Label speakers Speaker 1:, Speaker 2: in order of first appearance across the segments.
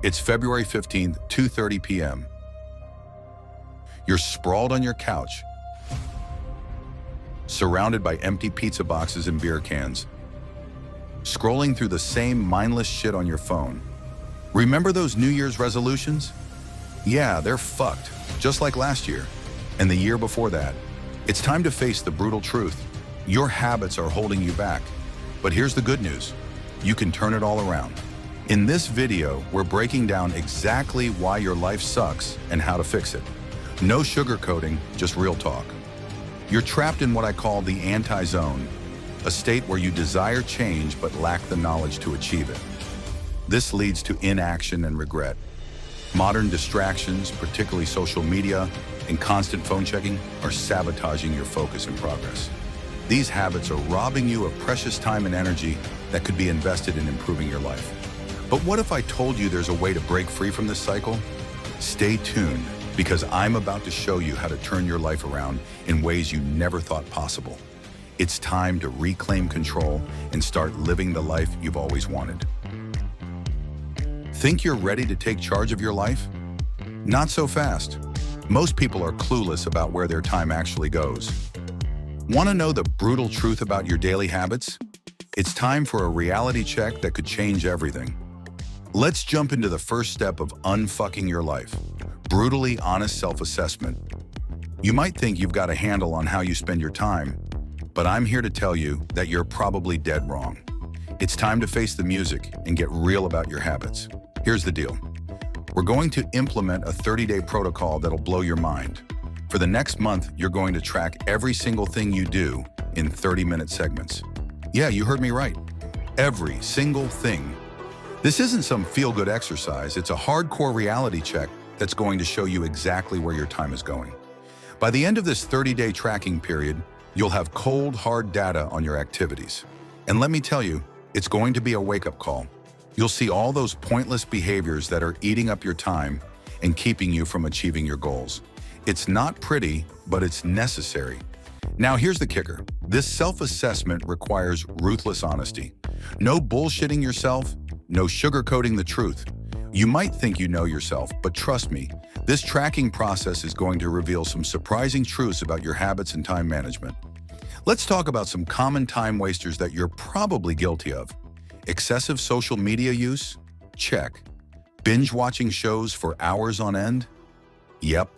Speaker 1: It's February 15th, 2:30 p.m. You're sprawled on your couch, surrounded by empty pizza boxes and beer cans, scrolling through the same mindless shit on your phone. Remember those New Year's resolutions? Yeah, they're fucked, just like last year, and the year before that. It's time to face the brutal truth. Your habits are holding you back. But here's the good news. You can turn it all around. In this video, we're breaking down exactly why your life sucks and how to fix it. No sugarcoating, just real talk. You're trapped in what I call the anti-zone, a state where you desire change but lack the knowledge to achieve it. This leads to inaction and regret. Modern distractions, particularly social media and constant phone checking, are sabotaging your focus and progress. These habits are robbing you of precious time and energy that could be invested in improving your life. But what if I told you there's a way to break free from this cycle? Stay tuned, because I'm about to show you how to turn your life around in ways you never thought possible. It's time to reclaim control and start living the life you've always wanted. Think you're ready to take charge of your life? Not so fast. Most people are clueless about where their time actually goes. Want to know the brutal truth about your daily habits? It's time for a reality check that could change everything. Let's jump into the first step of unfucking your life. Brutally honest self-assessment. You might think you've got a handle on how you spend your time, but I'm here to tell you that you're probably dead wrong. It's time to face the music and get real about your habits. Here's the deal. We're going to implement a 30-day protocol that'll blow your mind. For the next month, you're going to track every single thing you do in 30-minute segments. Yeah, you heard me right. Every single thing. This isn't some feel-good exercise. It's a hardcore reality check that's going to show you exactly where your time is going. By the end of this 30-day tracking period, you'll have cold, hard data on your activities. And let me tell you, it's going to be a wake-up call. You'll see all those pointless behaviors that are eating up your time and keeping you from achieving your goals. It's not pretty, but it's necessary. Now here's the kicker. This self-assessment requires ruthless honesty. No bullshitting yourself, no sugarcoating the truth. You might think you know yourself, but trust me, this tracking process is going to reveal some surprising truths about your habits and time management. Let's talk about some common time wasters that you're probably guilty of. Excessive social media use? Check. Binge watching shows for hours on end? Yep.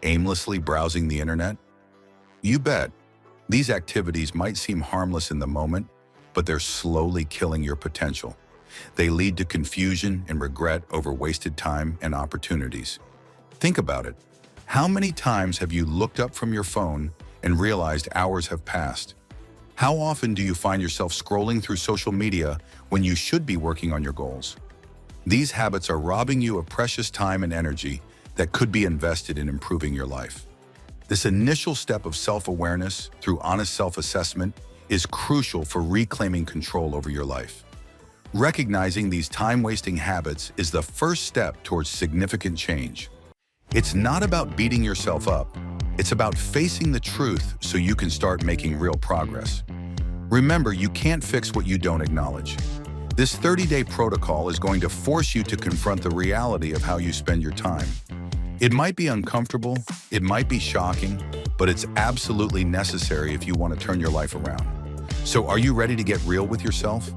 Speaker 1: Aimlessly browsing the internet? You bet. These activities might seem harmless in the moment, but they're slowly killing your potential. They lead to confusion and regret over wasted time and opportunities. Think about it. How many times have you looked up from your phone and realized hours have passed? How often do you find yourself scrolling through social media when you should be working on your goals? These habits are robbing you of precious time and energy that could be invested in improving your life. This initial step of self-awareness through honest self-assessment is crucial for reclaiming control over your life. Recognizing these time-wasting habits is the first step towards significant change. It's not about beating yourself up. It's about facing the truth so you can start making real progress. Remember, you can't fix what you don't acknowledge. This 30-day protocol is going to force you to confront the reality of how you spend your time. It might be uncomfortable, it might be shocking, but it's absolutely necessary if you want to turn your life around. So are you ready to get real with yourself?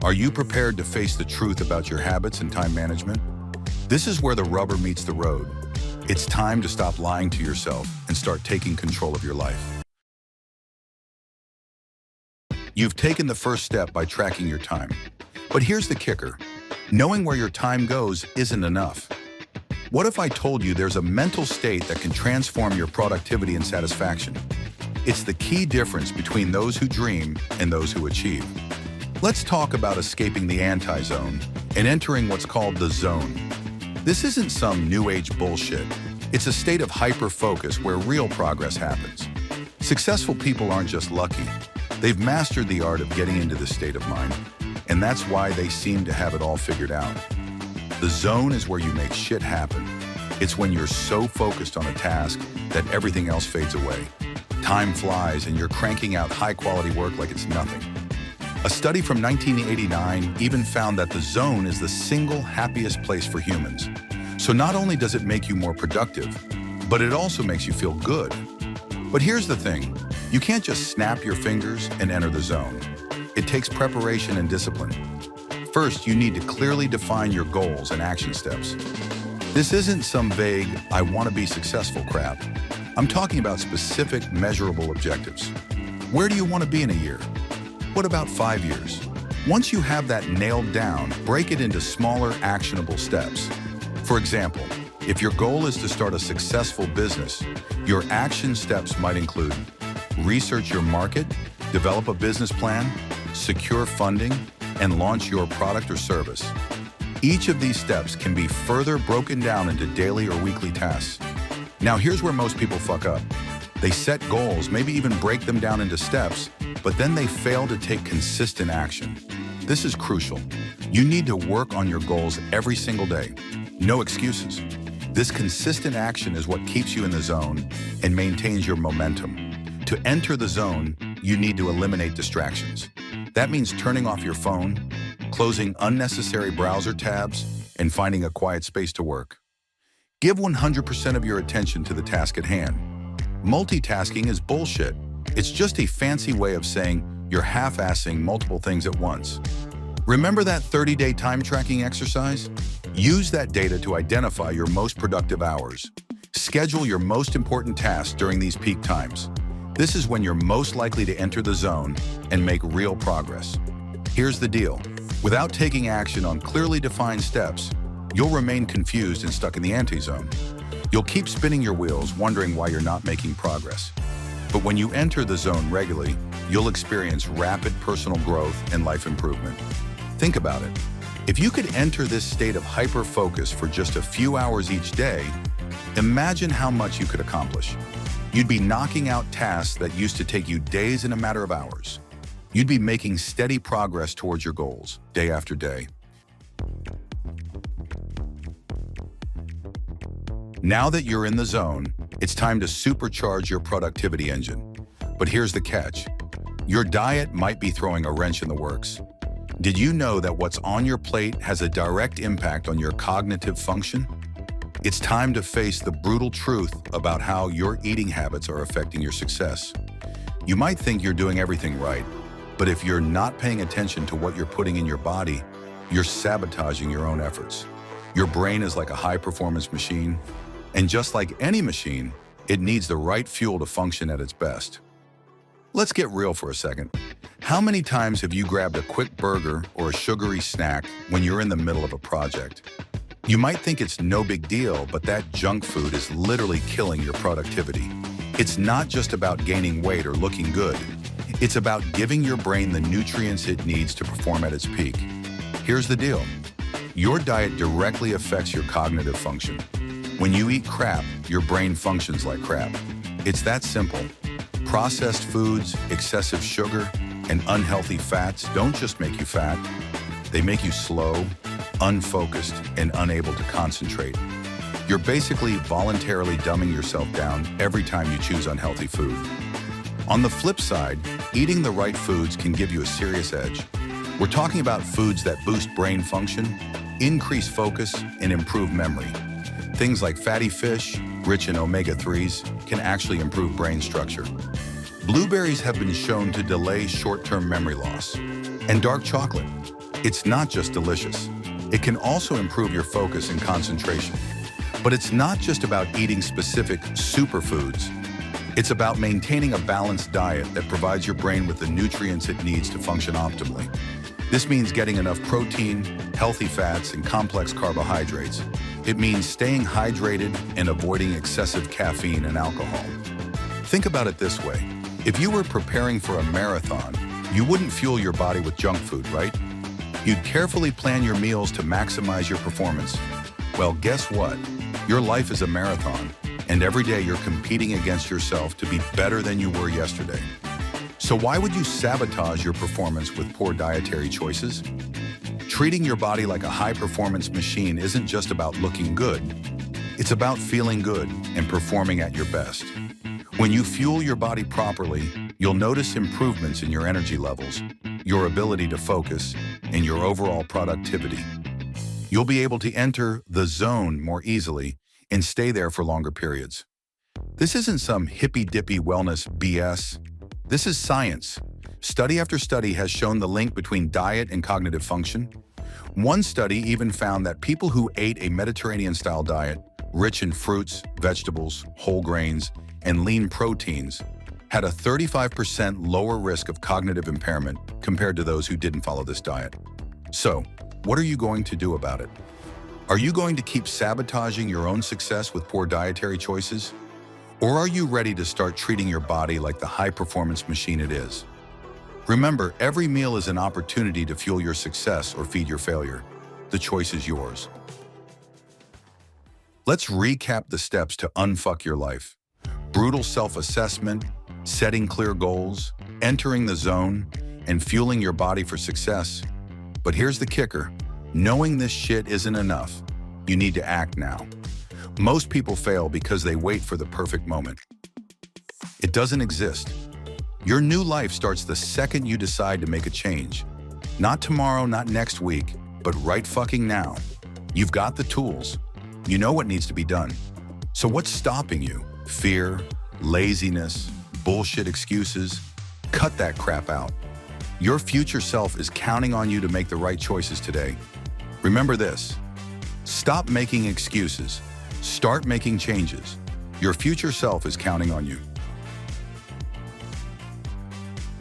Speaker 1: Are you prepared to face the truth about your habits and time management? This is where the rubber meets the road. It's time to stop lying to yourself and start taking control of your life. You've taken the first step by tracking your time. But here's the kicker. Knowing where your time goes isn't enough. What if I told you there's a mental state that can transform your productivity and satisfaction? It's the key difference between those who dream and those who achieve. Let's talk about escaping the anti-zone and entering what's called the zone. This isn't some new age bullshit. It's a state of hyper-focus where real progress happens. Successful people aren't just lucky. They've mastered the art of getting into this state of mind, and that's why they seem to have it all figured out. The zone is where you make shit happen. It's when you're so focused on a task that everything else fades away. Time flies and you're cranking out high-quality work like it's nothing. A study from 1989 even found that the zone is the single happiest place for humans. So not only does it make you more productive, but it also makes you feel good. But here's the thing, you can't just snap your fingers and enter the zone. It takes preparation and discipline. First, you need to clearly define your goals and action steps. This isn't some vague, I want to be successful crap. I'm talking about specific, measurable objectives. Where do you want to be in a year? What about 5 years? Once you have that nailed down, break it into smaller, actionable steps. For example, if your goal is to start a successful business, your action steps might include research your market, develop a business plan, secure funding, and launch your product or service. Each of these steps can be further broken down into daily or weekly tasks. Now here's where most people fuck up. They set goals, maybe even break them down into steps, but then they fail to take consistent action. This is crucial. You need to work on your goals every single day. No excuses. This consistent action is what keeps you in the zone and maintains your momentum. To enter the zone, you need to eliminate distractions. That means turning off your phone, closing unnecessary browser tabs, and finding a quiet space to work. Give 100% of your attention to the task at hand. Multitasking is bullshit. It's just a fancy way of saying you're half-assing multiple things at once. Remember that 30-day time tracking exercise? Use that data to identify your most productive hours. Schedule your most important tasks during these peak times. This is when you're most likely to enter the zone and make real progress. Here's the deal. Without taking action on clearly defined steps, you'll remain confused and stuck in the anti-zone. You'll keep spinning your wheels, wondering why you're not making progress. But when you enter the zone regularly, you'll experience rapid personal growth and life improvement. Think about it. If you could enter this state of hyper-focus for just a few hours each day, imagine how much you could accomplish. You'd be knocking out tasks that used to take you days in a matter of hours. You'd be making steady progress towards your goals, day after day. Now that you're in the zone, it's time to supercharge your productivity engine. But here's the catch. Your diet might be throwing a wrench in the works. Did you know that what's on your plate has a direct impact on your cognitive function? It's time to face the brutal truth about how your eating habits are affecting your success. You might think you're doing everything right, but if you're not paying attention to what you're putting in your body, you're sabotaging your own efforts. Your brain is like a high-performance machine, and just like any machine, it needs the right fuel to function at its best. Let's get real for a second. How many times have you grabbed a quick burger or a sugary snack when you're in the middle of a project? You might think it's no big deal, but that junk food is literally killing your productivity. It's not just about gaining weight or looking good. It's about giving your brain the nutrients it needs to perform at its peak. Here's the deal. Your diet directly affects your cognitive function. When you eat crap, your brain functions like crap. It's that simple. Processed foods, excessive sugar, and unhealthy fats don't just make you fat. They make you slow, unfocused, and unable to concentrate. You're basically voluntarily dumbing yourself down every time you choose unhealthy food. On the flip side, eating the right foods can give you a serious edge. We're talking about foods that boost brain function, increase focus, and improve memory. Things like fatty fish, rich in omega-3s, can actually improve brain structure. Blueberries have been shown to delay short-term memory loss. And dark chocolate. It's not just delicious. It can also improve your focus and concentration. But it's not just about eating specific superfoods. It's about maintaining a balanced diet that provides your brain with the nutrients it needs to function optimally. This means getting enough protein, healthy fats, and complex carbohydrates. It means staying hydrated and avoiding excessive caffeine and alcohol. Think about it this way. If you were preparing for a marathon, you wouldn't fuel your body with junk food, right? You'd carefully plan your meals to maximize your performance. Well, guess what? Your life is a marathon, and every day you're competing against yourself to be better than you were yesterday. So why would you sabotage your performance with poor dietary choices? Treating your body like a high-performance machine isn't just about looking good. It's about feeling good and performing at your best. When you fuel your body properly, you'll notice improvements in your energy levels, your ability to focus, and your overall productivity. You'll be able to enter the zone more easily and stay there for longer periods. This isn't some hippy-dippy wellness BS. This is science. Study after study has shown the link between diet and cognitive function. One study even found that people who ate a Mediterranean-style diet, rich in fruits, vegetables, whole grains, and lean proteins, had a 35% lower risk of cognitive impairment compared to those who didn't follow this diet. So, what are you going to do about it? Are you going to keep sabotaging your own success with poor dietary choices? Or are you ready to start treating your body like the high-performance machine it is? Remember, every meal is an opportunity to fuel your success or feed your failure. The choice is yours. Let's recap the steps to unfuck your life. Brutal self-assessment, setting clear goals, entering the zone, and fueling your body for success. But here's the kicker. Knowing this shit isn't enough. You need to act now. Most people fail because they wait for the perfect moment. It doesn't exist. Your new life starts the second you decide to make a change. Not tomorrow, not next week, but right fucking now. You've got the tools. You know what needs to be done. So what's stopping you? Fear, laziness, bullshit excuses? Cut that crap out. Your future self is counting on you to make the right choices today. Remember this. Stop making excuses. Start making changes. Your future self is counting on you.